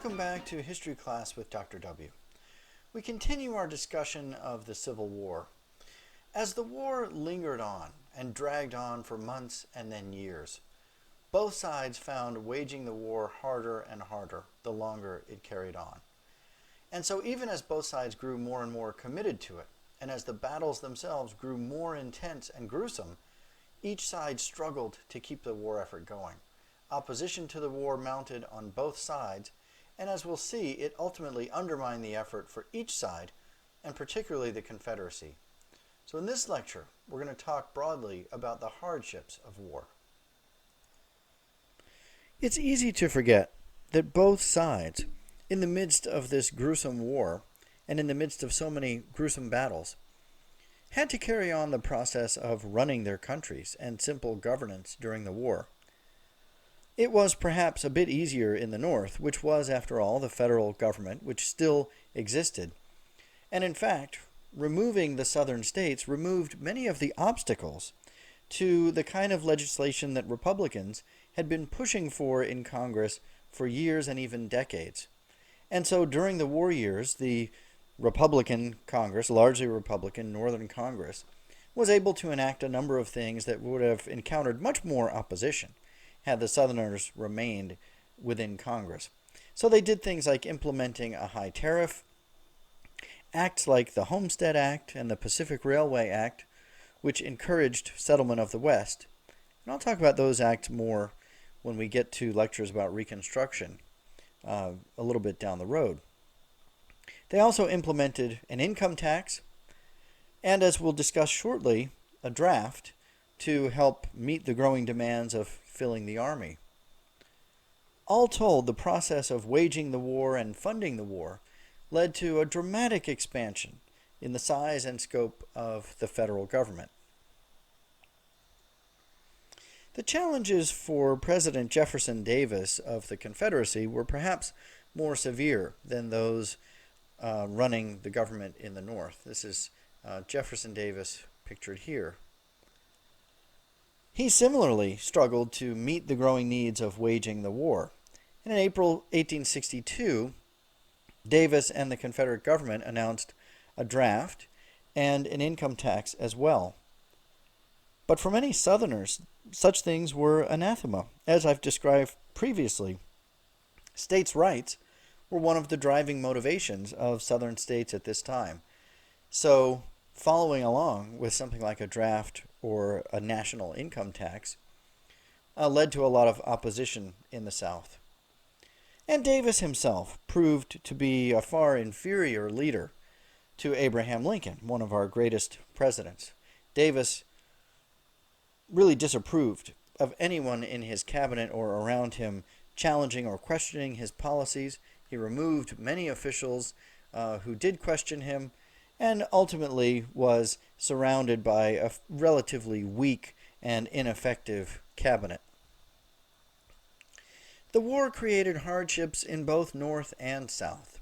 Welcome back to History Class with Dr. W. We continue our discussion of the Civil War. As the war lingered on and dragged on for months and then years, both sides found waging the war harder and harder the longer it carried on. And so even as both sides grew more and more committed to it, and as the battles themselves grew more intense and gruesome, each side struggled to keep the war effort going. Opposition to the war mounted on both sides, and as we'll see, it ultimately undermined the effort for each side, and particularly the Confederacy. So in this lecture, we're going to talk broadly about the hardships of war. It's easy to forget that both sides, in the midst of this gruesome war, and in the midst of so many gruesome battles, had to carry on the process of running their countries and simple governance during the war. It was perhaps a bit easier in the North, which was, after all, the federal government, which still existed. And in fact, removing the southern states removed many of the obstacles to the kind of legislation that Republicans had been pushing for in Congress for years and even decades. And so during the war years, the Republican Congress, largely Republican Northern Congress, was able to enact a number of things that would have encountered much more opposition had the Southerners remained within Congress. So they did things like implementing a high tariff, acts like the Homestead Act and the Pacific Railway Act, which encouraged settlement of the West. And I'll talk about those acts more when we get to lectures about Reconstruction a little bit down the road. They also implemented an income tax, and as we'll discuss shortly, a draft to help meet the growing demands of filling the army. All told, the process of waging the war and funding the war led to a dramatic expansion in the size and scope of the federal government. The challenges for President Jefferson Davis of the Confederacy were perhaps more severe than those running the government in the North. This is Jefferson Davis pictured here. He similarly struggled to meet the growing needs of waging the war. And in April 1862, Davis and the Confederate government announced a draft and an income tax as well. But for many Southerners, such things were anathema. As I've described previously, states' rights were one of the driving motivations of Southern states at this time. So following along with something like a draft or a national income tax led to a lot of opposition in the South. And Davis himself proved to be a far inferior leader to Abraham Lincoln, one of our greatest presidents. Davis really disapproved of anyone in his cabinet or around him challenging or questioning his policies. He removed many officials who did question him, and ultimately was surrounded by a relatively weak and ineffective cabinet. The war created hardships in both North and South.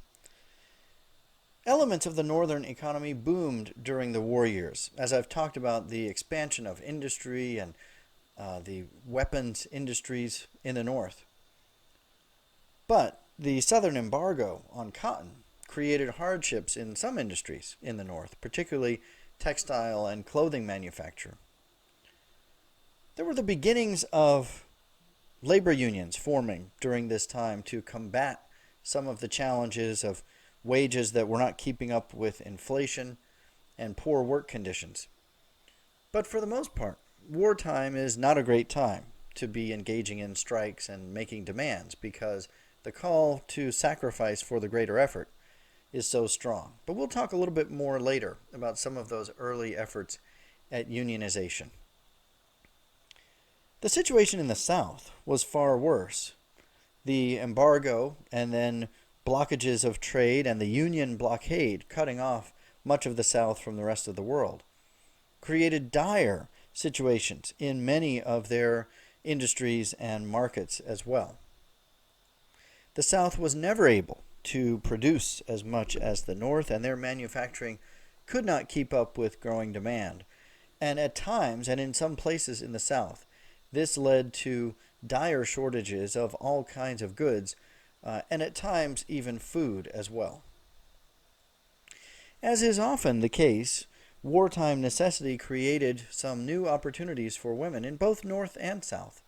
Elements of the Northern economy boomed during the war years. As I've talked about, the expansion of industry and the weapons industries in the North. But the Southern embargo on cotton created hardships in some industries in the North, particularly textile and clothing manufacture. There were the beginnings of labor unions forming during this time to combat some of the challenges of wages that were not keeping up with inflation and poor work conditions. But for the most part, wartime is not a great time to be engaging in strikes and making demands because the call to sacrifice for the greater effort is so strong. But we'll talk a little bit more later about some of those early efforts at unionization. The situation in the South was far worse. The embargo and then blockages of trade and the Union blockade cutting off much of the South from the rest of the world created dire situations in many of their industries and markets as well. The South was never able to produce as much as the North, and their manufacturing could not keep up with growing demand. And at times, and in some places in the South, this led to dire shortages of all kinds of goods and at times even food as well. As is often the case, wartime necessity created some new opportunities for women in both North and South.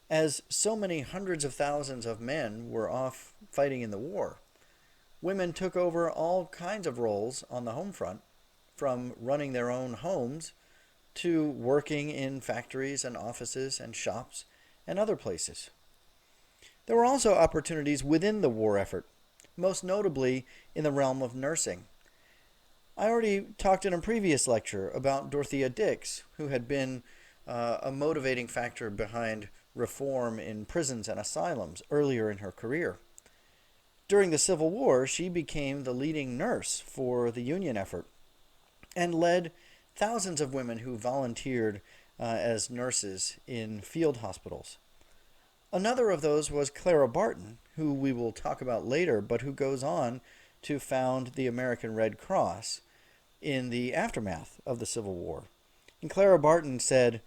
As so many hundreds of thousands of men were off fighting in the war, women took over all kinds of roles on the home front, from running their own homes to working in factories and offices and shops and other places. There were also opportunities within the war effort, most notably in the realm of nursing. I already talked in a previous lecture about Dorothea Dix, who had been a motivating factor behind reform in prisons and asylums earlier in her career. During the Civil War, she became the leading nurse for the Union effort and led thousands of women who volunteered as nurses in field hospitals. Another of those was Clara Barton, who we will talk about later, but who goes on to found the American Red Cross in the aftermath of the Civil War. And Clara Barton said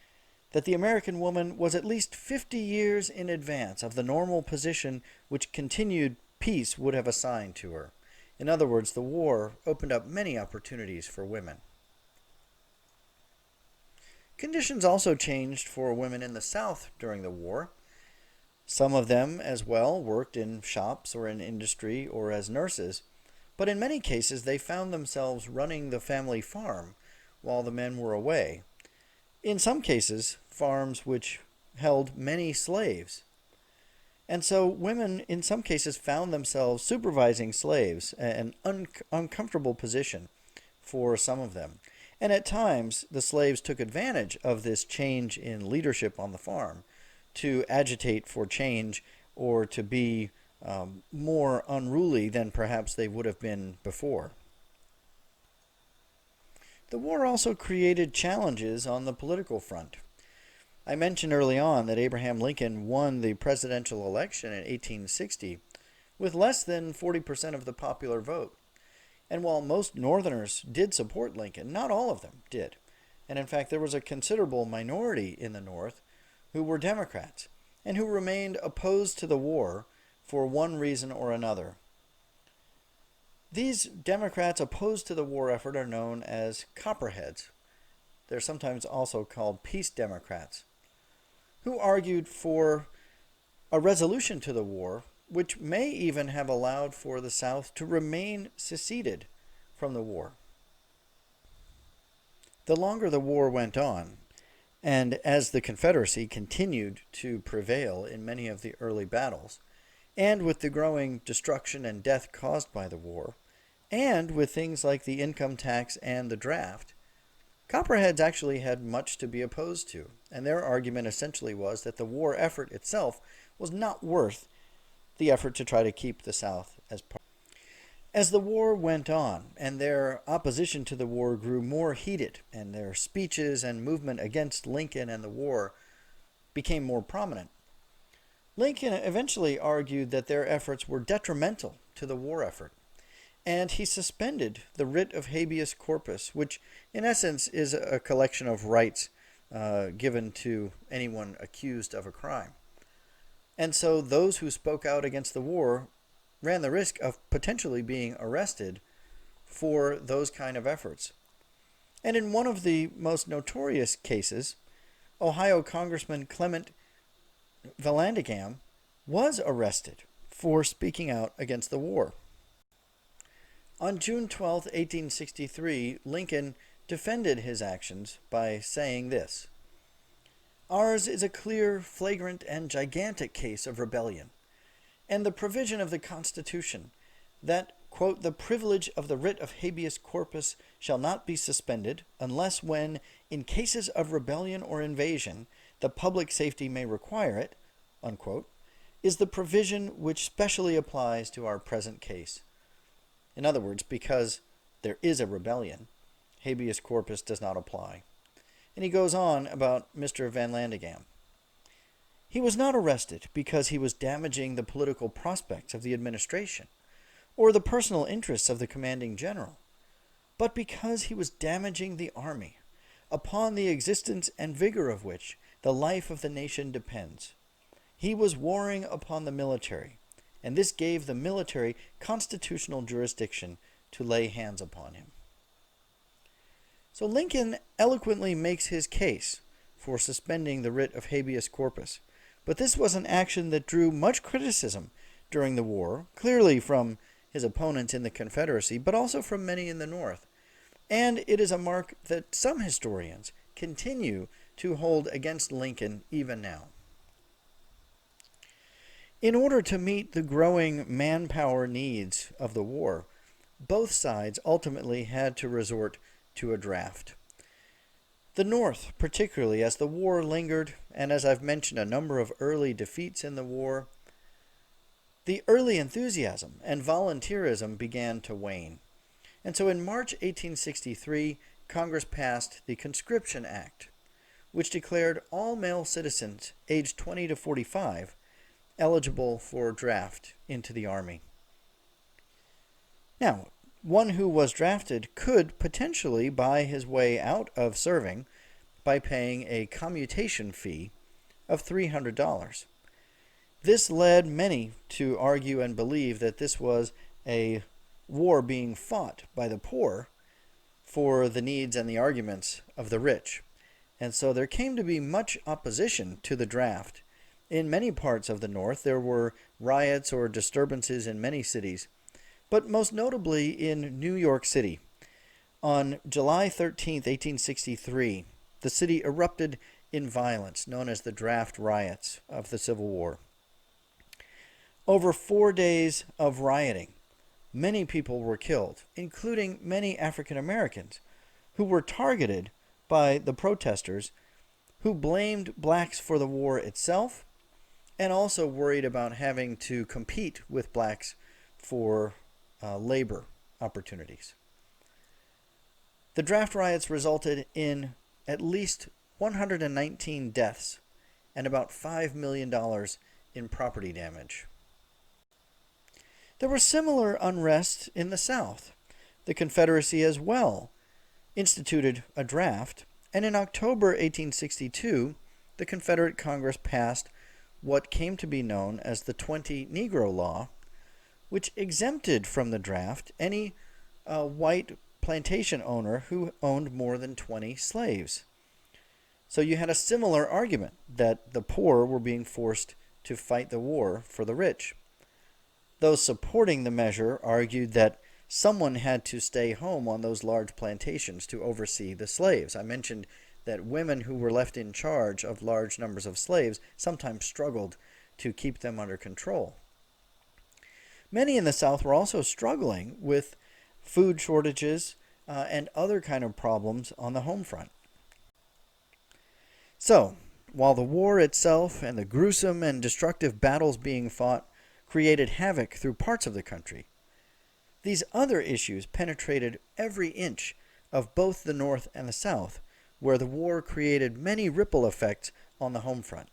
that the American woman was at least 50 years in advance of the normal position which continued peace would have assigned to her. In other words, the war opened up many opportunities for women. Conditions also changed for women in the South during the war. Some of them, as well, worked in shops or in industry or as nurses, but in many cases they found themselves running the family farm while the men were away. In some cases, farms which held many slaves. And so women, in some cases, found themselves supervising slaves, an uncomfortable position for some of them. And at times, the slaves took advantage of this change in leadership on the farm to agitate for change or to be more unruly than perhaps they would have been before. The war also created challenges on the political front. I mentioned early on that Abraham Lincoln won the presidential election in 1860 with less than 40% of the popular vote. And while most Northerners did support Lincoln, not all of them did. And in fact, there was a considerable minority in the North who were Democrats and who remained opposed to the war for one reason or another. These Democrats opposed to the war effort are known as Copperheads. They're sometimes also called Peace Democrats, who argued for a resolution to the war, which may even have allowed for the South to remain seceded from the war. The longer the war went on, and as the Confederacy continued to prevail in many of the early battles, and with the growing destruction and death caused by the war, and with things like the income tax and the draft, Copperheads actually had much to be opposed to, and their argument essentially was that the war effort itself was not worth the effort to try to keep the South as part. As the war went on, and their opposition to the war grew more heated, and their speeches and movement against Lincoln and the war became more prominent, Lincoln eventually argued that their efforts were detrimental to the war effort, and he suspended the writ of habeas corpus, which in essence is a collection of rights given to anyone accused of a crime. And so those who spoke out against the war ran the risk of potentially being arrested for those kind of efforts. And in one of the most notorious cases, Ohio Congressman Clement Vallandigham was arrested for speaking out against the war. On June 12, 1863, Lincoln defended his actions by saying this: "Ours is a clear, flagrant, and gigantic case of rebellion, and the provision of the Constitution that, quote, the privilege of the writ of habeas corpus shall not be suspended unless when, in cases of rebellion or invasion, the public safety may require it, unquote, is the provision which specially applies to our present case." In other words, because there is a rebellion, habeas corpus does not apply. And he goes on about Mr. Vallandigham. "He was not arrested because he was damaging the political prospects of the administration or the personal interests of the commanding general, but because he was damaging the army, upon the existence and vigor of which the life of the nation depends. He was warring upon the military, and this gave the military constitutional jurisdiction to lay hands upon him. So Lincoln eloquently makes his case for suspending the writ of habeas corpus, but this was an action that drew much criticism during the war, clearly from his opponents in the Confederacy, but also from many in the North. And it is a mark that some historians continue to hold against Lincoln even now. In order to meet the growing manpower needs of the war, both sides ultimately had to resort to a draft. The North, particularly as the war lingered, and as I've mentioned, a number of early defeats in the war, the early enthusiasm and volunteerism began to wane. And so in March 1863, Congress passed the Conscription Act, which declared all male citizens aged 20 to 45 eligible for draft into the Army. Now, one who was drafted could potentially buy his way out of serving by paying a commutation fee of $300. This led many to argue and believe that this was a war being fought by the poor for the needs and the arguments of the rich. And so there came to be much opposition to the draft. In many parts of the North, there were riots or disturbances in many cities, but most notably in New York City. On July 13, 1863, the city erupted in violence, known as the draft riots of the Civil War. Over 4 days of rioting, many people were killed, including many African Americans, who were targeted by the protesters, who blamed blacks for the war itself, and also worried about having to compete with blacks for labor opportunities. The draft riots resulted in at least 119 deaths and about $5 million in property damage. There was similar unrest in the South. The Confederacy as well instituted a draft, and in October 1862, the Confederate Congress passed what came to be known as the 20 Negro Law, which exempted from the draft any white plantation owner who owned more than 20 slaves. So you had a similar argument that the poor were being forced to fight the war for the rich. Those supporting the measure argued that someone had to stay home on those large plantations to oversee the slaves. I mentioned that women who were left in charge of large numbers of slaves sometimes struggled to keep them under control. Many in the South were also struggling with food shortages and other kind of problems on the home front. So, while the war itself and the gruesome and destructive battles being fought created havoc through parts of the country, these other issues penetrated every inch of both the North and the South, where the war created many ripple effects on the home front.